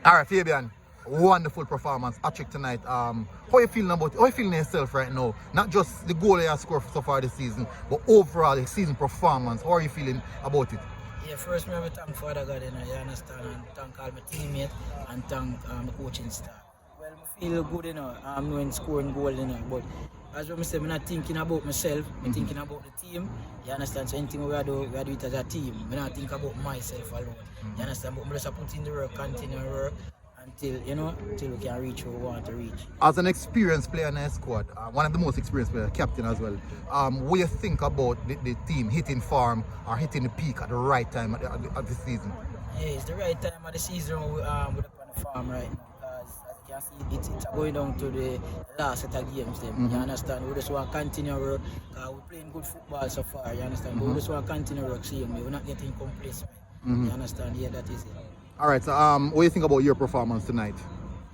All right, Fabian. Wonderful performance, hat-trick tonight. How you feeling about it? How you feeling yourself right now? Not just the goal you have scored so far this season, but overall the season performance. How are you feeling about it? Yeah, first me have to thank Father God, you understand, and thank all my teammates and thank my coaching staff. Well, I feel good, knowing scoring goal, but as I say, I'm not thinking about myself, I'm thinking about the team, you understand, so anything we do it as a team, I not think about myself alone, you understand, but I just put in the work, continue to work, until we can reach where we want to reach. As an experienced player in the squad, one of the most experienced players, captain as well, what do you think about the team hitting form or hitting the peak at the right time at the season? Yeah, it's the right time of the season we're up on the farm right now. Because as you can see, it's going down to the last set of games. You understand? We just want to continue work. We're playing good football so far, you understand? But we just want to continue work, we're not getting complacent. You understand? Yeah, that is it. Alright, so what do you think about your performance tonight?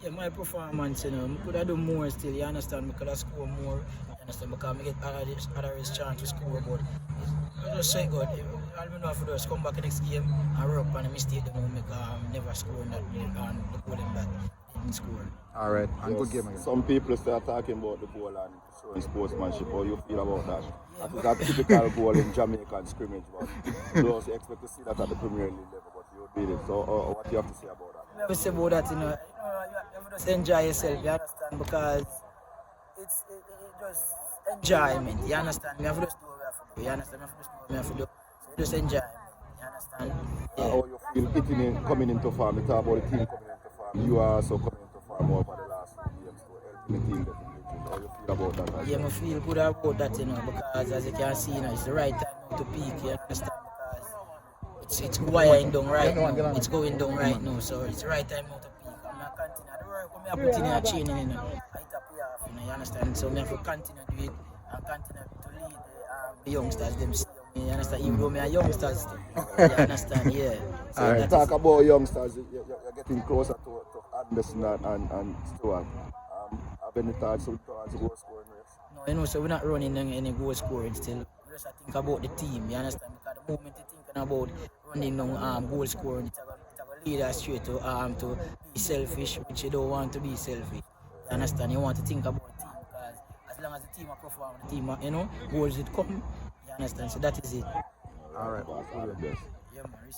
Yeah, my performance, I could have done more still, you understand? I could have scored more, you understand? Because I get other chance to score, but I just say good. All I know for just come back next game and work on the mistake that we make, never scoring that and the goal that didn't score. Alright, and good game again. Some people start talking about the goal and showing sportsmanship. How you feel about that? I think that typical goal in Jamaican scrimmage, but you don't expect to see that at the Premier League level, but you did it. So what do you have to say about that? I have to say about that, you have to just enjoy yourself, you understand? Because it's just enjoyment, you understand? You have to just do what you have to do, you understand? You have to just do what you have to do. So you just enjoy it, you understand? Yeah. How you feel coming into farm? You talk about the team coming into farm. You are also coming into farm over the last few games to help the team get in. How you feel about that? Yeah, I feel good about that, because as you can see, it's the right time now to peak, you understand? Because it's wiring down right now. It's going down right now, so it's the right time now to peak. I'm not continue. The work I'm put in a chain, I hit a payoff, you understand? So I have to continue to do it and continue to lead the youngsters, them see me, you understand? Even though I'm youngsters still, you understand? Yeah. So all right, talk about youngsters. You're getting closer to Anderson and Stewart. Have any thoughts towards the goal scoring race? No, so we're not running any goal scoring still. We just think about the team, you understand? Because the moment you're thinking about running down goal scoring, it's going to lead us straight to be selfish, which you don't want to be selfish. You understand? You want to think about the team, because as long as the team are performing, the team, goals will come. You understand? So that is it. Alright, all the best. Yeah, man.